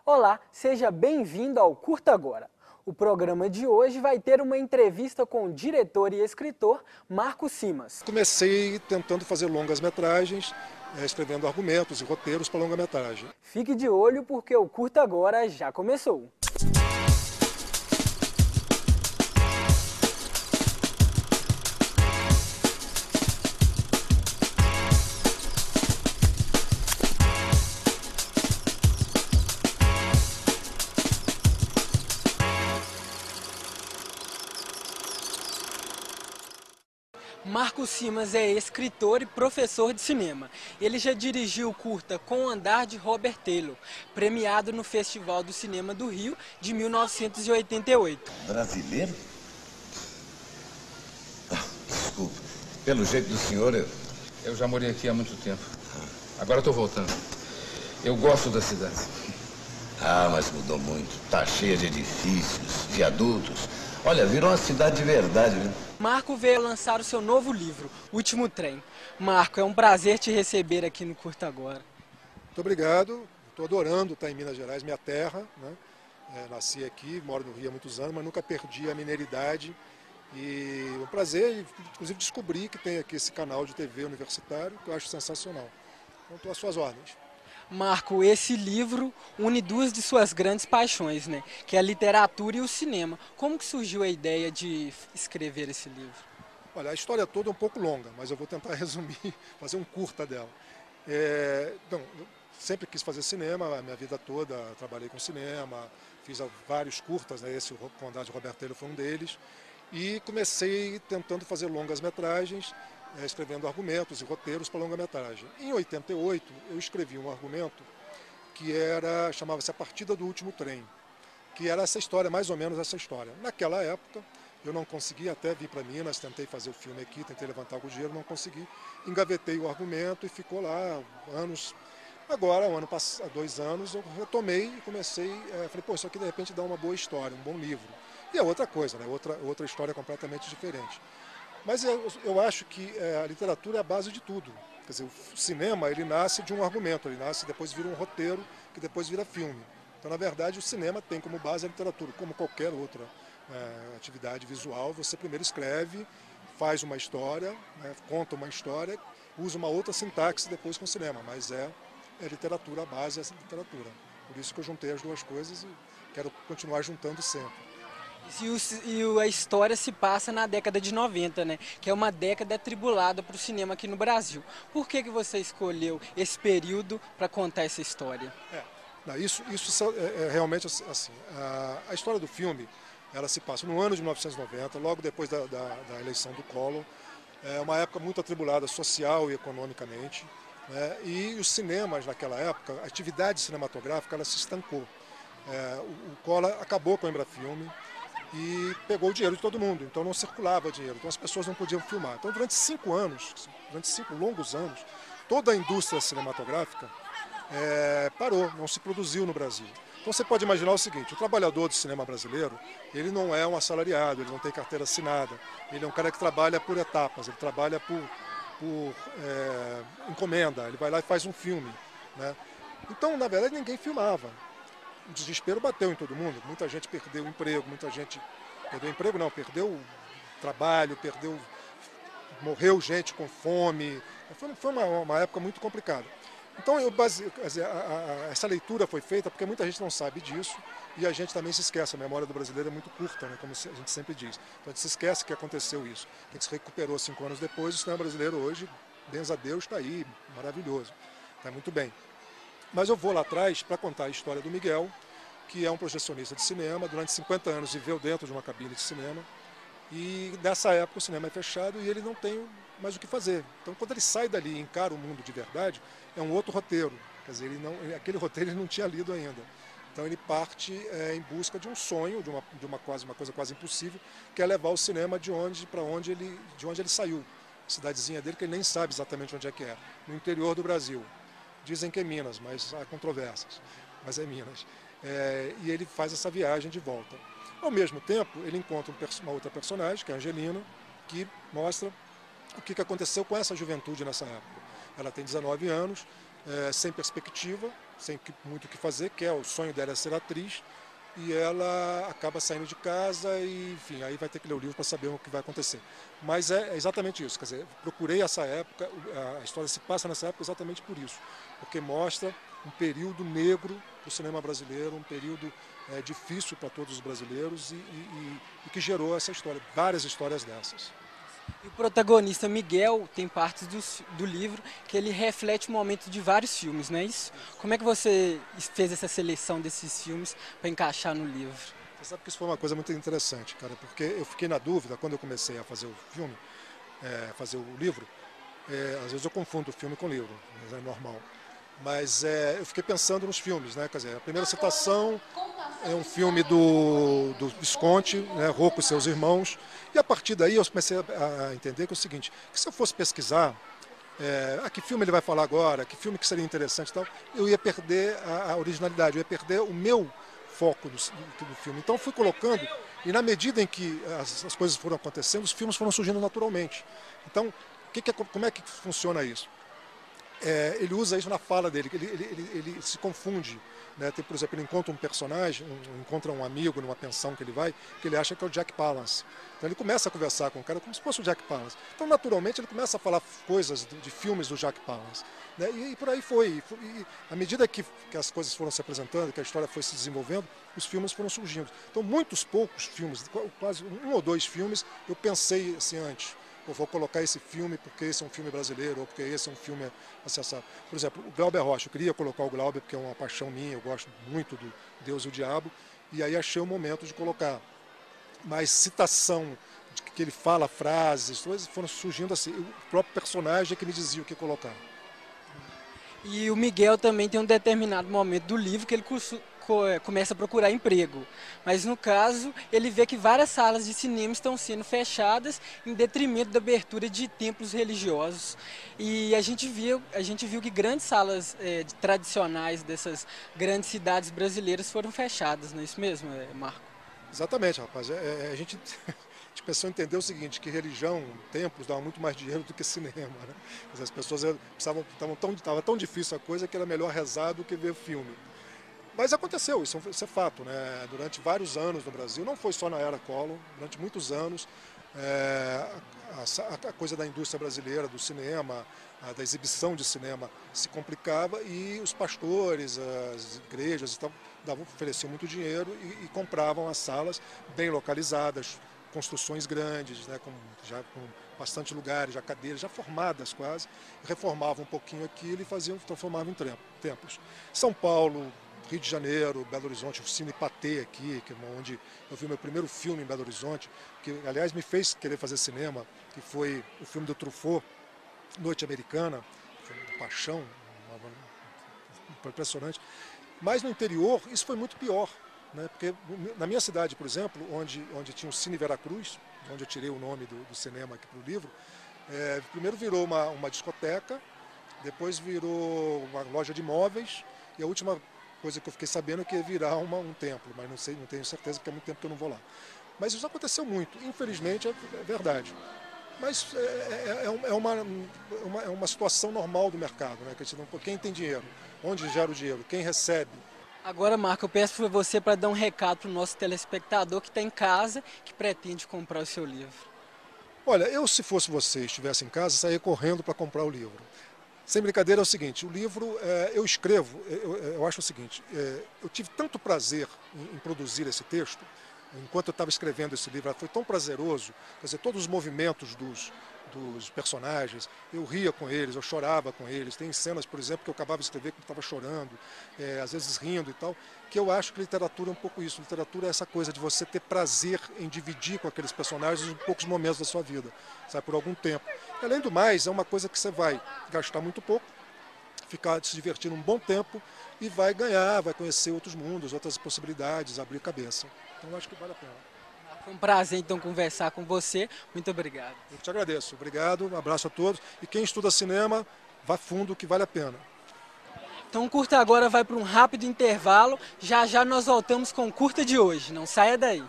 Olá, seja bem-vindo ao Curta Agora. O programa de hoje vai ter uma entrevista com o diretor e escritor Marco Simas. Comecei tentando fazer longas-metragens, escrevendo argumentos e roteiros para longa-metragem. Fique de olho porque o Curta Agora já começou. Marco Simas é escritor e professor de cinema. Ele já dirigiu o curta Com o Andar de Robert Taylor, premiado no Festival do Cinema do Rio de 1988. Brasileiro? Desculpa. Pelo jeito do senhor, Eu já morei aqui há muito tempo. Agora estou voltando. Eu gosto da cidade. mas mudou muito. Tá cheia de edifícios, viadutos. Olha, virou uma cidade de verdade, viu? Marco veio lançar o seu novo livro, O Último Trem. Marco, é um prazer te receber aqui no Curta Agora. Muito obrigado, estou adorando estar em Minas Gerais, minha terra, né? Nasci aqui, moro no Rio há muitos anos, mas nunca perdi a mineiridade. E é um prazer, inclusive descobri que tem aqui esse canal de TV universitário, que eu acho sensacional. Então estou às suas ordens. Marco, esse livro une duas de suas grandes paixões, né? Que é a literatura e o cinema. Como que surgiu a ideia de escrever esse livro? Olha, a história toda é um pouco longa, mas eu vou tentar resumir, fazer um curta dela. Eu sempre quis fazer cinema, a minha vida toda trabalhei com cinema, fiz vários curtas, né? Esse Com o Andar de Robert Taylor foi um deles. E comecei tentando fazer longas-metragens, escrevendo argumentos e roteiros para longa-metragem. Em 88, eu escrevi um argumento que chamava-se A Partida do Último Trem, que era essa história, mais ou menos essa história. Naquela época, eu não consegui, até vir para Minas, tentei fazer o filme aqui, tentei levantar algum dinheiro, não consegui. Engavetei o argumento e ficou lá anos. Agora, há 2 anos, eu retomei e comecei, falei, pô, isso aqui de repente dá uma boa história, um bom livro. E é outra coisa, né? outra história completamente diferente. Mas eu acho que a literatura é a base de tudo. Quer dizer, o cinema, ele nasce de um argumento, ele nasce, depois vira um roteiro, que depois vira filme. Então, na verdade, o cinema tem como base a literatura, como qualquer outra atividade visual. Você primeiro escreve, faz uma história, né, conta uma história, usa uma outra sintaxe depois com o cinema, mas é literatura, a base é essa literatura. Por isso que eu juntei as duas coisas e quero continuar juntando sempre. E a história se passa na década de 90, né? Que é uma década atribulada para o cinema aqui no Brasil. Por que você escolheu esse período para contar essa história? Isso é realmente assim. A história do filme, ela se passa no ano de 1990, logo depois da eleição do Collor. É uma época muito atribulada social e economicamente, né? E os cinemas naquela época, a atividade cinematográfica, ela se estancou. O Collor acabou com a Embrafilme e pegou o dinheiro de todo mundo, então não circulava dinheiro, então as pessoas não podiam filmar. Então durante 5 longos anos, toda a indústria cinematográfica parou, não se produziu no Brasil. Então você pode imaginar o seguinte, o trabalhador do cinema brasileiro, ele não é um assalariado, ele não tem carteira assinada, ele é um cara que trabalha por etapas, ele trabalha por encomenda, ele vai lá e faz um filme, né? Então, na verdade, ninguém filmava. O desespero bateu em todo mundo, muita gente perdeu o emprego, perdeu o trabalho, morreu gente com fome, foi uma época muito complicada. Então, essa leitura foi feita porque muita gente não sabe disso e a gente também se esquece, a memória do brasileiro é muito curta, né, como a gente sempre diz. Então a gente se esquece que aconteceu isso, que a gente se recuperou 5 anos depois, o cinema brasileiro hoje, benza a Deus, está aí, maravilhoso, está muito bem. Mas eu vou lá atrás para contar a história do Miguel, que é um projecionista de cinema, durante 50 anos viveu dentro de uma cabine de cinema, e nessa época o cinema é fechado e ele não tem mais o que fazer. Então quando ele sai dali e encara o mundo de verdade, é um outro roteiro, quer dizer, aquele roteiro ele não tinha lido ainda. Então ele parte em busca de um sonho, de uma coisa quase impossível, que é levar o cinema de onde ele saiu, cidadezinha dele que ele nem sabe exatamente onde é que é, no interior do Brasil. Dizem que é Minas, mas há controvérsias, mas é Minas. E ele faz essa viagem de volta. Ao mesmo tempo, ele encontra uma outra personagem, que é a Angelina, que mostra o que aconteceu com essa juventude nessa época. Ela tem 19 anos, sem perspectiva, sem muito o que fazer, que é o sonho dela é ser atriz, e ela acaba saindo de casa e, enfim, aí vai ter que ler o livro para saber o que vai acontecer. Mas é exatamente isso, quer dizer, procurei essa época, a história se passa nessa época exatamente por isso, porque mostra um período negro para o cinema brasileiro, um período difícil para todos os brasileiros e que gerou essa história, várias histórias dessas. E o protagonista Miguel tem partes do livro que ele reflete o momento de vários filmes, não é isso? Como é que você fez essa seleção desses filmes para encaixar no livro? Você sabe que isso foi uma coisa muito interessante, cara, porque eu fiquei na dúvida quando eu comecei a fazer o filme, fazer o livro. Às vezes eu confundo o filme com o livro, mas é normal. Mas eu fiquei pensando nos filmes, né? Quer dizer, a primeira citação é um filme do Visconti, né? Rocco e seus irmãos. E a partir daí eu comecei a entender que é o seguinte, que se eu fosse pesquisar, que filme ele vai falar agora, que filme que seria interessante e tal, eu ia perder a originalidade, eu ia perder o meu foco do filme. Então eu fui colocando, e na medida em que as coisas foram acontecendo, os filmes foram surgindo naturalmente. Então, como é que funciona isso? Ele usa isso na fala dele, ele se confunde, né? Por exemplo, ele encontra um personagem, encontra um amigo numa pensão que ele vai, que ele acha que é o Jack Palance. Então ele começa a conversar com o cara como se fosse o Jack Palance. Então, naturalmente, ele começa a falar coisas de filmes do Jack Palance, né? E por aí foi. E à medida que as coisas foram se apresentando, que a história foi se desenvolvendo, os filmes foram surgindo. Então, muitos poucos filmes, quase 1 ou 2 filmes, eu pensei assim antes. Eu vou colocar esse filme porque esse é um filme brasileiro, ou porque esse é um filme acessado. Por exemplo, o Glauber Rocha, eu queria colocar o Glauber porque é uma paixão minha, eu gosto muito do Deus e o Diabo, e aí achei o momento de colocar. Mas citação, de que ele fala frases, coisas foram surgindo assim, o próprio personagem é que me dizia o que colocar. E o Miguel também tem um determinado momento do livro que ele começa a procurar emprego. Mas no caso, ele vê que várias salas de cinema estão sendo fechadas em detrimento da abertura de templos religiosos. E a gente viu que grandes salas tradicionais dessas grandes cidades brasileiras foram fechadas, não é isso mesmo, Marco? Exatamente, rapaz. A gente pensou em entender o seguinte, que religião, templos, davam muito mais dinheiro do que cinema, né? As pessoas estava tão difícil a coisa que era melhor rezar do que ver filme. Mas aconteceu, isso é fato, né? Durante vários anos no Brasil, não foi só na era Collor, durante muitos anos, a coisa da indústria brasileira, do cinema, da exibição de cinema se complicava e os pastores, as igrejas e tal, ofereciam muito dinheiro e compravam as salas bem localizadas, construções grandes, né, já com bastante lugares, já cadeiras, já formadas quase, reformavam um pouquinho aquilo e transformavam em templos. São Paulo, Rio de Janeiro, Belo Horizonte, o Cine Pathé aqui, que é onde eu vi meu primeiro filme em Belo Horizonte, que aliás me fez querer fazer cinema, que foi o filme do Truffaut, Noite Americana, foi uma paixão, impressionante. Mas no interior isso foi muito pior, né? Porque na minha cidade, por exemplo, onde tinha o Cine Veracruz, onde eu tirei o nome do cinema aqui para o livro, primeiro virou uma discoteca, depois virou uma loja de móveis e a última coisa que eu fiquei sabendo é que ia virar um templo, mas não tenho certeza porque é muito tempo que eu não vou lá. Mas isso aconteceu muito, infelizmente é verdade. Mas é uma situação normal do mercado, né? Quem tem dinheiro, onde gera o dinheiro, quem recebe. Agora, Marco, eu peço para você para dar um recado para o nosso telespectador que está em casa, que pretende comprar o seu livro. Olha, eu se fosse você, estivesse em casa, saía correndo para comprar o livro. Sem brincadeira, é o seguinte, o livro, eu escrevo, eu acho o seguinte, eu tive tanto prazer em produzir esse texto, enquanto eu estava escrevendo esse livro, foi tão prazeroso, quer dizer, todos os movimentos dos personagens, eu ria com eles, eu chorava com eles, tem cenas, por exemplo, que eu acabava de escrever que eu estava chorando, às vezes rindo e tal, que eu acho que literatura é um pouco isso, literatura é essa coisa de você ter prazer em dividir com aqueles personagens em poucos momentos da sua vida, sabe, por algum tempo. E, além do mais, é uma coisa que você vai gastar muito pouco, ficar se divertindo um bom tempo e vai ganhar, vai conhecer outros mundos, outras possibilidades, abrir cabeça. Então eu acho que vale a pena. Foi um prazer, então, conversar com você. Muito obrigado. Eu te agradeço. Obrigado, um abraço a todos. E quem estuda cinema, vá fundo que vale a pena. Então o Curta Agora vai para um rápido intervalo. Já já nós voltamos com o Curta de hoje. Não saia daí.